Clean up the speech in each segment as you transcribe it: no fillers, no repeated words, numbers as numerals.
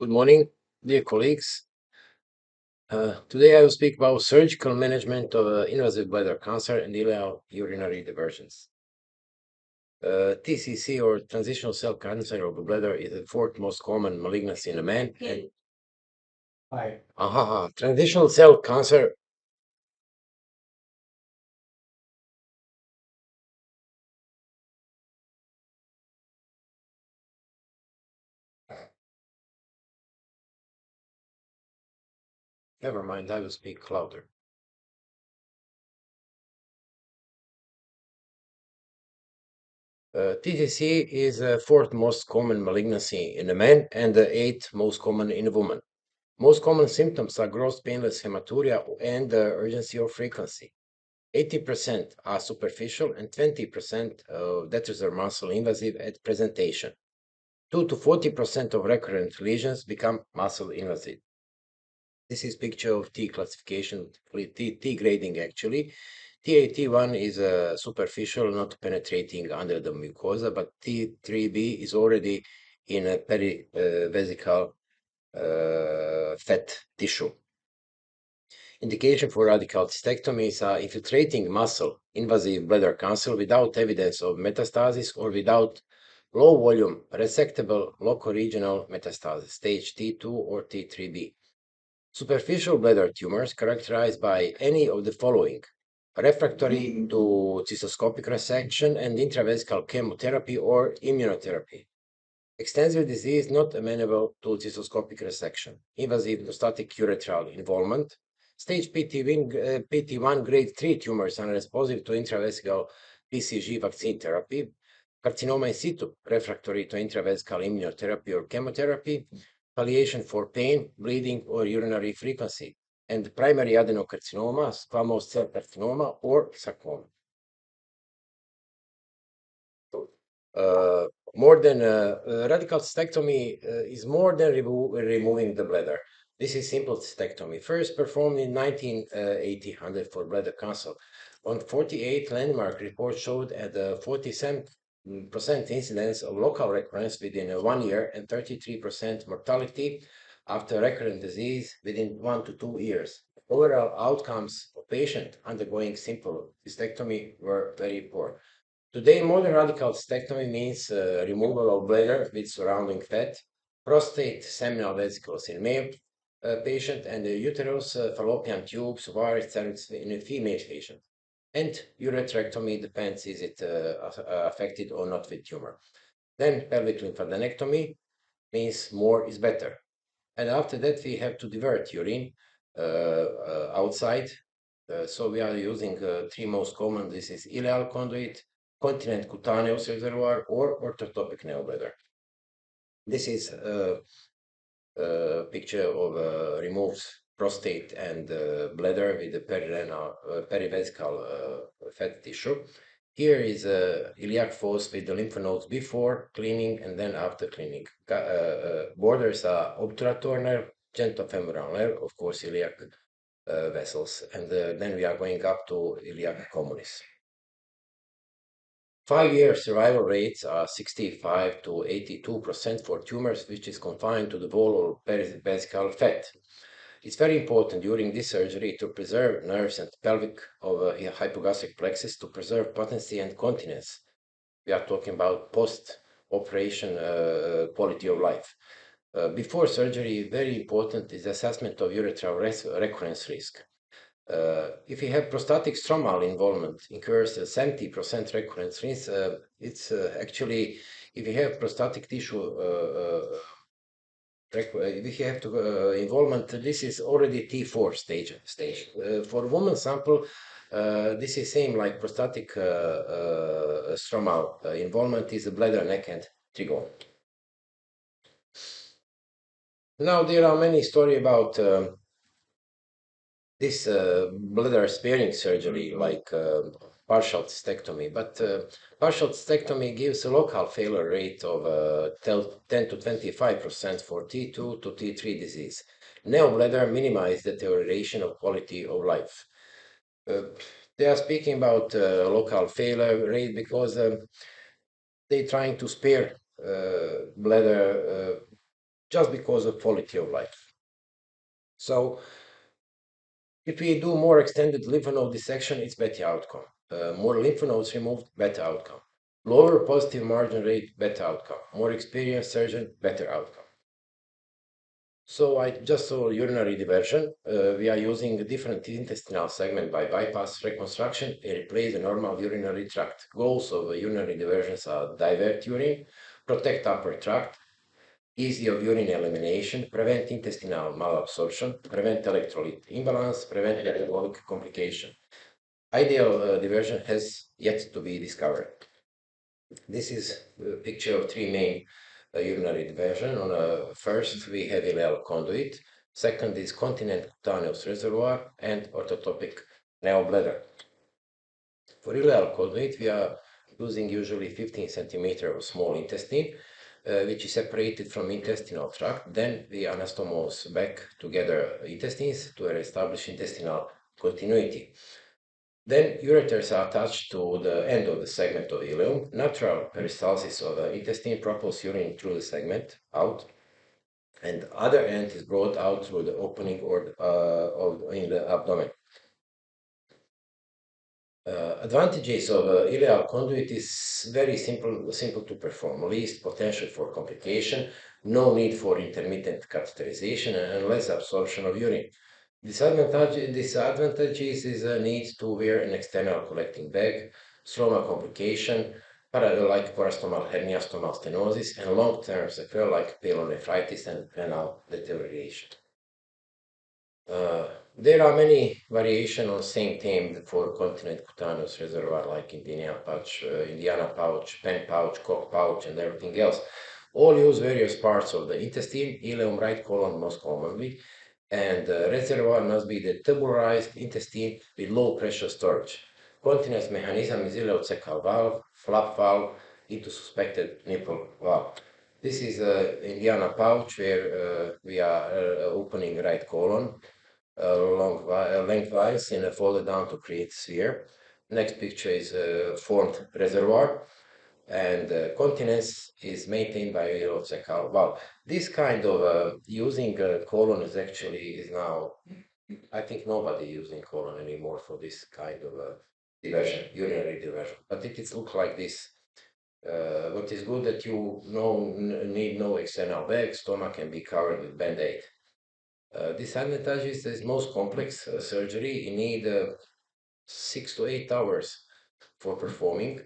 Good morning, dear colleagues. Today I will speak about surgical management of invasive bladder cancer and ileal urinary diversions. TCC or transitional cell cancer of the bladder is the fourth most common malignancy in a man. And transitional cell cancer. Never mind, I will speak louder. TCC is the fourth most common malignancy in a man and the eighth most common in a woman. Most common symptoms are gross painless hematuria and urgency or frequency. 80% are superficial and 20% that is muscle invasive at presentation. 2 to 40% of recurrent lesions become muscle invasive. This is picture of T classification, T grading actually. T1 is superficial, not penetrating under the mucosa, but T3B is already in a perivesical fat tissue. Indication for radical cystectomy is infiltrating muscle invasive bladder cancer without evidence of metastasis or without low volume resectable locoregional metastasis, stage T2 or T3B. Superficial bladder tumors characterized by any of the following: refractory to cystoscopic resection and intravesical chemotherapy or immunotherapy. Extensive disease not amenable to cystoscopic resection. Invasive prostatic urethral involvement. Stage PT1 grade 3 tumors unresponsive to intravesical BCG vaccine therapy. Carcinoma in situ refractory to intravesical immunotherapy or chemotherapy. Palliation for pain, bleeding, or urinary frequency. And primary adenocarcinoma, squamous cell carcinoma, or sarcoma. Uh, more than radical cystectomy is more than removing the bladder. This is simple cystectomy, first performed in 1980 for bladder cancer. On 48 landmark reports showed at 47% incidence of local recurrence within 1 year and 33% mortality after recurrent disease within 1 to 2 years. Overall outcomes of patient undergoing simple cystectomy were very poor. Today, modern radical cystectomy means removal of bladder with surrounding fat, prostate seminal vesicles in male patient, and uterus fallopian tubes, ovaries, cervix in a female patient. And uretrectomy depends is it affected or not with tumor. Then pelvic lymphadenectomy means more is better. And after that, we have to divert urine outside. So we are using three most common. This is ileal conduit, continent cutaneous reservoir, or orthotopic neobladder. This is a picture of removes prostate and bladder with the perivesical fat tissue. Here is iliac fossa with the lymph nodes before cleaning and then after cleaning. Borders are obturator nerve, genitofemoral nerve, of course, iliac vessels, and then we are going up to iliac communis. 5-year survival rates are 65 to 82% for tumors which is confined to the wall or perivesical fat. It's very important during this surgery to preserve nerves and pelvic of hypogastric plexus to preserve potency and continence. We are talking about post-operation quality of life. Before surgery, very important is assessment of urethral recurrence risk. If you have prostatic stromal involvement, incurs a 70% recurrence risk. It's actually, if you have prostatic tissue, if you have to, involvement, this is already T4 stage. For woman sample, this is same like prostatic stromal involvement is the bladder, neck, and trigone. Now there are many stories about this bladder sparing surgery like partial cystectomy, but partial cystectomy gives a local failure rate of 10 to 25% for T2 to T3 disease. Neobladder minimize the deterioration of quality of life. They are speaking about local failure rate because they're trying to spare bladder just because of quality of life. So if we do more extended lymph node dissection, it's better outcome. More lymph nodes removed, better outcome. Lower positive margin rate, better outcome. More experienced surgeon, better outcome. So I just saw urinary diversion. We are using a different intestinal segment by bypass reconstruction and replace the normal urinary tract. Goals of urinary diversions are divert urine, protect upper tract, easy of urine elimination, prevent intestinal malabsorption, prevent electrolyte imbalance, prevent metabolic complication. Ideal diversion has yet to be discovered. This is a picture of three main urinary diversion. On first, we have ileal conduit. Second is continent cutaneous reservoir and orthotopic neobladder. For ileal conduit, we are using usually 15 centimeter of small intestine, which is separated from intestinal tract. Then we anastomose back together intestines to establish intestinal continuity. Then ureters are attached to the end of the segment of ileum. Natural peristalsis of the intestine propels urine through the segment out, and the other end is brought out through the opening in the abdomen. Advantages of ileal conduit is very simple to perform, least potential for complication, no need for intermittent catheterization, and less absorption of urine. Disadvantages is a need to wear an external collecting bag, stroma complication, like parastomal hernia, stomal stenosis, and long-term sequelae like pyelonephritis and renal deterioration. There are many variations on same theme for continent cutaneous reservoir, like Indiana pouch, pen pouch, cock pouch, and everything else. All use various parts of the intestine, ileum right colon most commonly, and the reservoir must be the tubularized intestine with low pressure storage. Continence mechanism is ileocecal valve, flap valve into suspected nipple valve. This is Indiana pouch where we are opening right colon lengthwise in a folded down to create sphere. Next picture is formed reservoir, and continence is maintained by ileocecal valve. This kind of using colon is now, I think nobody using colon anymore for this kind of diversion, urinary diversion. But it is look like this. What is good that you need no external bag, stomach can be covered with band-aid. Disadvantages is most complex surgery. You need 6 to 8 hours for performing.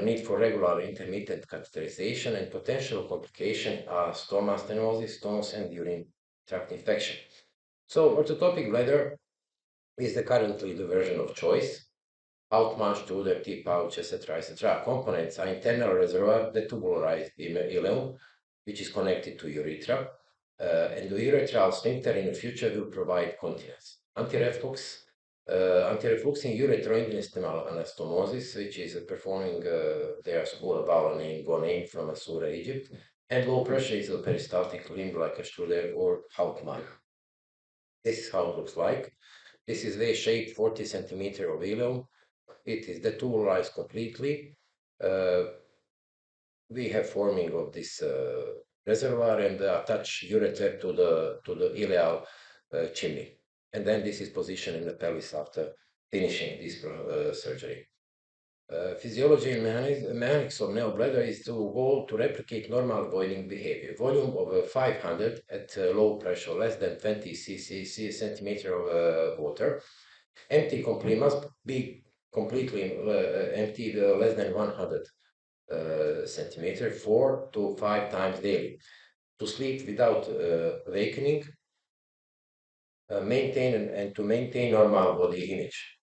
Need for regular intermittent catheterization and potential complication are stoma stenosis, stones, and urine tract infection. So orthotopic bladder is the currently the version of choice. Outmarch, Tudor, T-pouch, etc., etc. Components are internal reservoir, the tubularized ileum, which is connected to urethra, and the urethral sphincter in the future will provide continence. Antireflux, antirefluxing uretrointestinal anastomosis, which is performing their school bowel name, name from Asura, Egypt, and low pressure is a peristaltic limb like a Struder or Hauptmann. This is how it looks like. This is V-shaped 40 centimeter of ileum. It is detubularized completely. We have forming of this reservoir and attach ureter to the ileal chimney. And then this is positioned in the pelvis after finishing this surgery. Physiology and mechanics of neobladder is to goal to replicate normal voiding behavior. Volume of 500 at low pressure, less than 20 centimeter of water. Empty complete must be completely emptied less than 100 centimeter 4 to 5 times daily. To sleep without awakening, maintain and to maintain normal body image.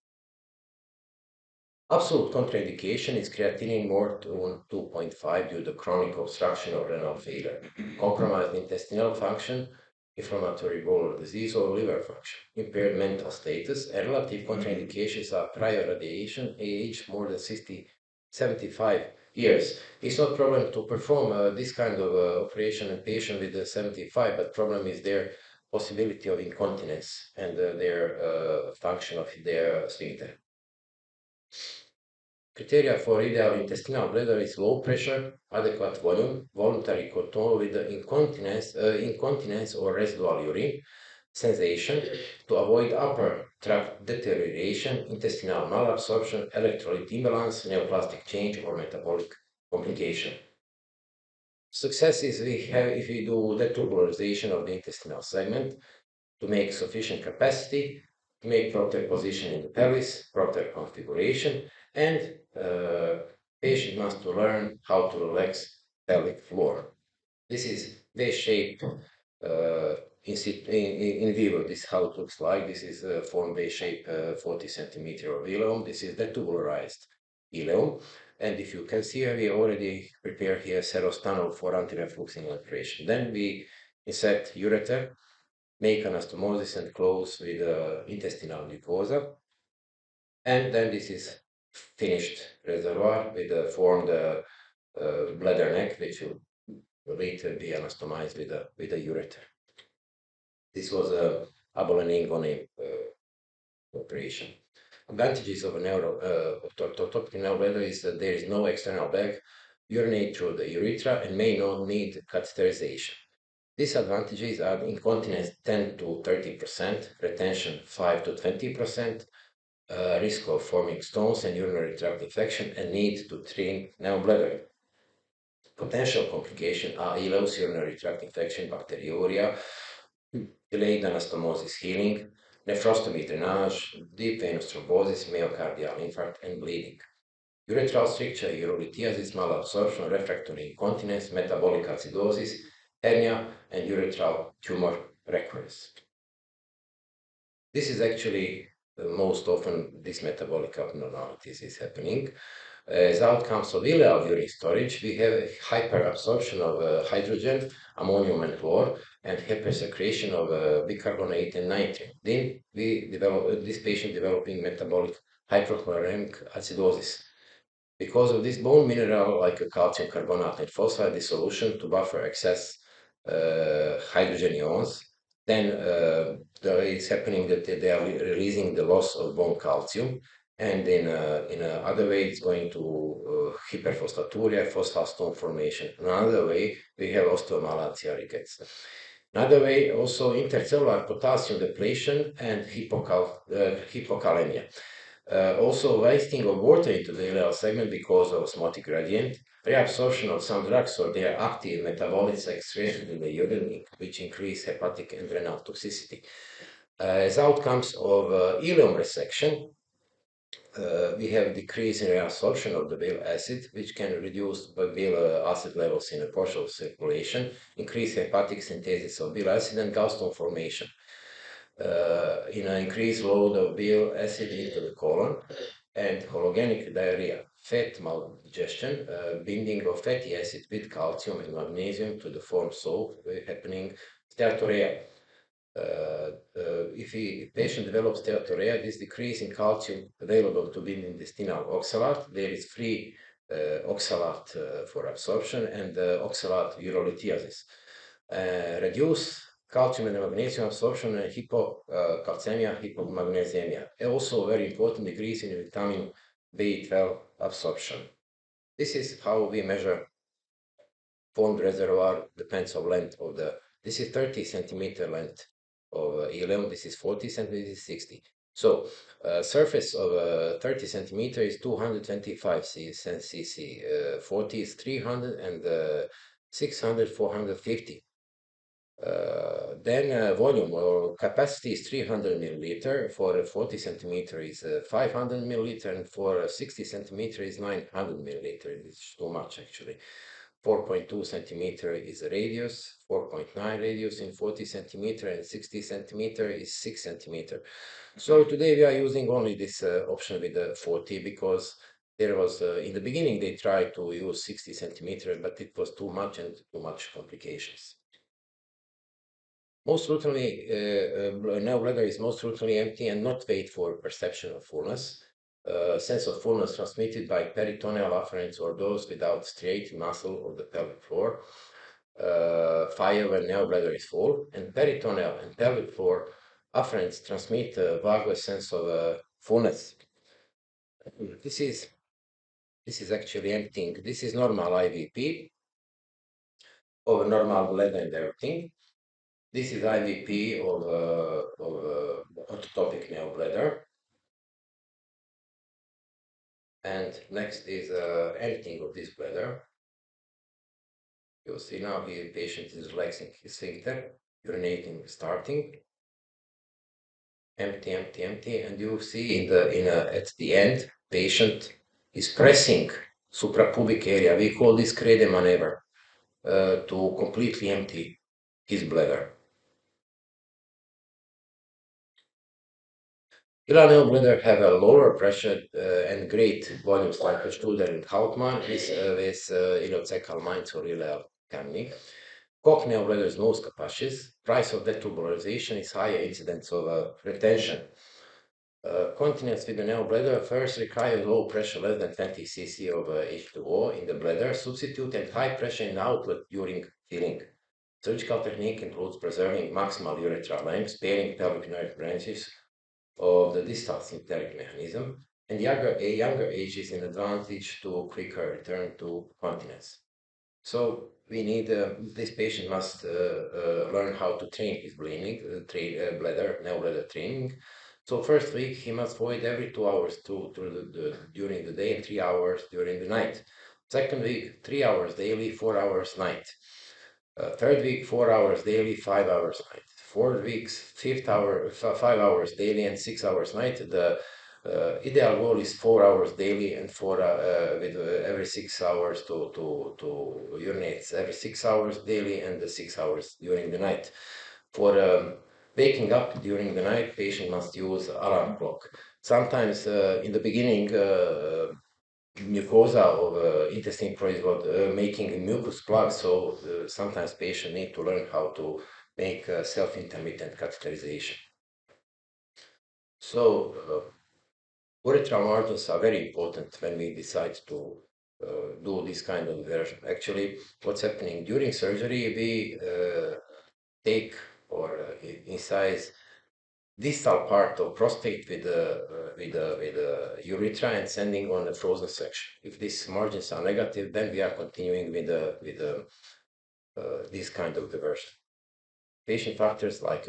Absolute contraindication is creatinine more than 2.5 due to chronic obstruction or renal failure, compromised intestinal function, inflammatory bowel disease, or liver function, impaired mental status, and relative contraindications are prior radiation, age more than 75 years. It's not problem to perform this kind of operation in patient with 75, but problem is their possibility of incontinence and their function of their sphincter. Criteria for ideal intestinal bladder is low pressure, adequate volume, voluntary control with incontinence or residual urine, sensation to avoid upper tract deterioration, intestinal malabsorption, electrolyte imbalance, neoplastic change, or metabolic complication. Success is we have if we do deturbularization of the intestinal segment to make sufficient capacity, to make proper position in the pelvis, proper configuration, and patient must to learn how to relax pelvic floor. This is V-shape in vivo. This is how it looks like. This is a form V-shape 40 centimeter of ileum. This is the tubularized ileum. And if you can see here, we already prepared here serous tunnel for anti-reflux infiltration. Then we insert ureter, make anastomosis and close with intestinal mucosa. And then this is finished reservoir with a formed bladder neck, which will later be anastomized with a ureter. This was a Abolenin operation. Advantages of a topical neurobladder is that there is no external bag, urinate through the urethra, and may not need catheterization. Disadvantages are incontinence 10 to 30%, retention 5 to 20%, risk of forming stones and urinary tract infection, and need to train neurobladder. Potential complications are ileus, urinary tract infection, bacteriuria, delayed anastomosis healing, nephrostomy drainage, deep venous thrombosis, myocardial infarct, and bleeding. Urethral stricture, urolithiasis, malabsorption, refractory incontinence, metabolic acidosis, hernia, and urethral tumor recurrence. This is actually most often this metabolic abnormalities is happening. As outcomes of ileal urine storage, we have hyperabsorption of hydrogen, ammonium, and chlor, and hypersecretion of bicarbonate and nitrogen. Then we develop this patient developing metabolic hyperchloremic acidosis. Because of this bone mineral, like a calcium carbonate and phosphate dissolution to buffer excess hydrogen ions, then it's happening that they are releasing the loss of bone calcium, and in another way it's going to hyperphosphaturia, phosphostone formation. Another way we have osteomalacia rickets. Another way also intercellular potassium depletion and hypokalemia. Also wasting of water into the ileal segment because of osmotic gradient, reabsorption of some drugs or their active metabolites excretion in the urine, which increase hepatic and renal toxicity. As outcomes of ileum resection, we have decrease in reabsorption of the bile acid, which can reduce bile acid levels in the partial circulation, increase hepatic synthesis of bile acid, and gallstone formation. In an increased load of bile acid into the colon, and hologenic diarrhea, fat maldigestion, binding of fatty acid with calcium and magnesium to the form salt, happening steatorrhea. If a patient develops steatorrhea, this decrease in calcium available to the intestinal oxalate, there is free oxalate for absorption, and oxalate urolithiasis. Reduce calcium and magnesium absorption and hypocalcemia, hypomagnesemia. Also very important decrease in vitamin B12 absorption. This is how we measure formed reservoir, depends on length of this is 30 centimeter length of ileum, this is 40 centimeters, this is 60. So surface of 30 centimeter is 225 cc, 40 is 300, and 600, 450. Then volume or capacity is 300 milliliter, for 40 centimeter is 500 milliliter, and for 60 centimeter is 900 milliliter. It's too much actually. 4.2 centimeter is the radius, 4.9 radius in 40 centimeter, and 60 centimeter is 6 centimeter. So today we are using only this option with the 40, because there was in the beginning they tried to use 60 centimeter, but it was too much and too much complications. Most routinely, now bladder is most routinely empty and not wait for perception of fullness. Sense of fullness transmitted by peritoneal afferents or those without straight muscle of the pelvic floor. Fire when now bladder is full, and peritoneal and pelvic floor afferents transmit a vagus sense of fullness. This is This is actually emptying. This is normal IVP of a normal bladder and everything. This is IVP of orthotopic neobladder. And next is emptying of this bladder. You'll see now here the patient is relaxing his sphincter, urinating, starting, empty, empty, empty, and you see at the end, patient is pressing suprapubic area. We call this Crede maneuver to completely empty his bladder. Ilanel bladder have a lower pressure and great volumes like Studer and Hauptmann with ileocecal mines or ileal canning. Cochlear bladder is most capacious. Price of detuberalization is higher incidence of retention. Continence with the neobladder first requires low pressure, less than 20 cc of H2O in the bladder, substitute and high pressure in the outlet during filling. Surgical technique includes preserving maximal urethral length, sparing pelvic nerve branches of the distal sympteric mechanism, and younger ages in advantage to quicker return to continence. So we need this patient must learn how to train his bleeding, bladder, neobladder training. So first week he must void every 2 hours during the day and 3 hours during the night. Second week 3 hours daily, 4 hours night. Third week 4 hours daily, 5 hours night. Fourth week 5 hours daily and 6 hours night. The ideal goal is 4 hours daily and with every 6 hours to urinate every 6 hours daily and the 6 hours during the night. For waking up during the night, patient must use alarm clock. Sometimes in the beginning, mucosa of intestine is making a mucus plug, so sometimes patient need to learn how to make self-intermittent catheterization. So urethral margins are very important when we decide to do this kind of version. Actually, what's happening during surgery, we take or incise distal part of prostate with urethra and sending on the frozen section. If these margins are negative, then we are continuing with this kind of diversion. Patient factors like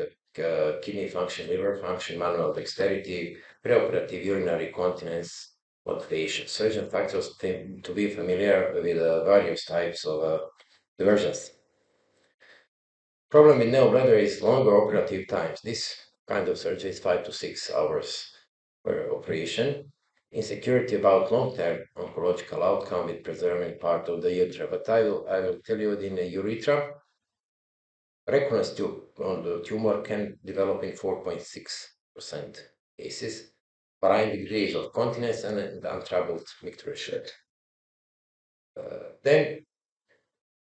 kidney function, liver function, manual dexterity, preoperative urinary continence, motivation. Surgeon factors to be familiar with various types of diversions. Problem with neobladder is longer operative times. This kind of surgery is 5 to 6 hours per operation. Insecurity about long-term oncological outcome with preserving part of the urethra. But I will tell you in the urethra, recurrence on the tumor can develop in 4.6% cases, varying degrees of continence and untroubled micturition. Then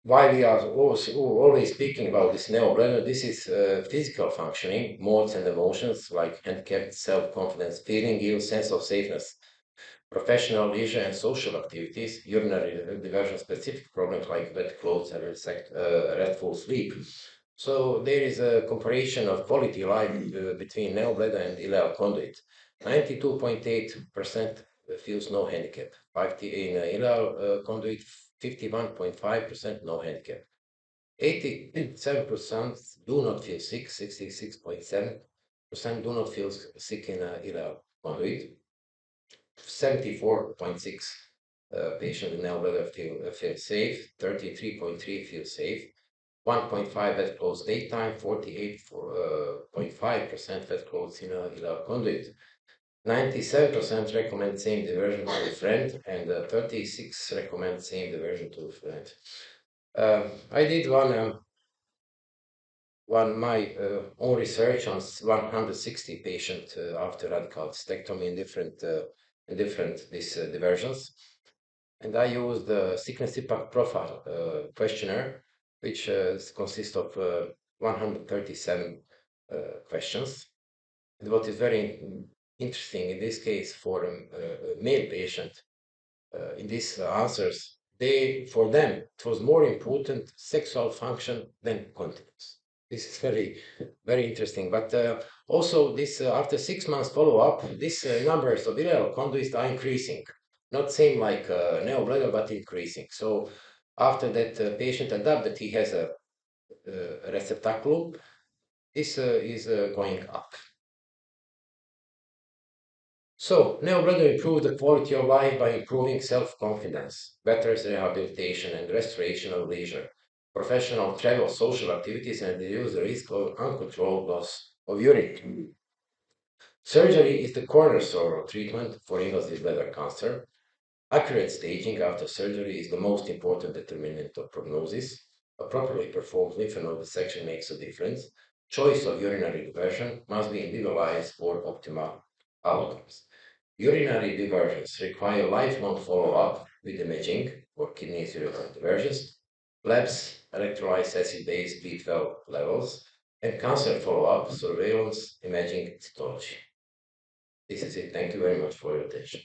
why we are always speaking about this neobladder, this is physical functioning, modes and emotions like handicapped self-confidence, feeling ill, sense of safeness, professional, leisure and social activities, urinary diversion specific problems like wet clothes and restful sleep. So there is a comparison of quality life between neobladder and ileal conduit. 92.8% feels no handicap. In ileal conduit, 51.5% no handicap. 87% do not feel sick, 66.7% do not feel sick in ileal conduit. 74.6 patients in neobladder feel safe, 33.3 feel safe, 1.5 wet clothes daytime, 48.5% wet clothes in ileal conduit. 97% recommend same diversion to a friend, and 36 recommend same diversion to a friend. I did my own research on 160 patients after radical cystectomy in different diversions, and I used the sickness impact profile questionnaire, which consists of 137 questions. And what is very interesting in this case for a male patient, in these answers, for them it was more important sexual function than continence. This is very interesting. But also this after 6 months follow-up, these numbers of ileal conduits are increasing. not same like neobladder, but increasing. So after that patient adapt that he has a receptacle, this is going up. So neobladder improves the quality of life by improving self-confidence, better rehabilitation and restoration of leisure, professional travel, social activities, and reduce the risk of uncontrolled loss of urine. Surgery is the cornerstone of treatment for invasive bladder cancer. Accurate staging after surgery is the most important determinant of prognosis. A properly performed lymph node dissection makes a difference. Choice of urinary diversion must be individualized for optimal outcomes. Urinary diversions require lifelong follow-up with imaging for kidney urinary diversions, labs, electrolyte acid-base B12 levels, and cancer follow-up, surveillance, imaging, cytology. This is it. Thank you very much for your attention.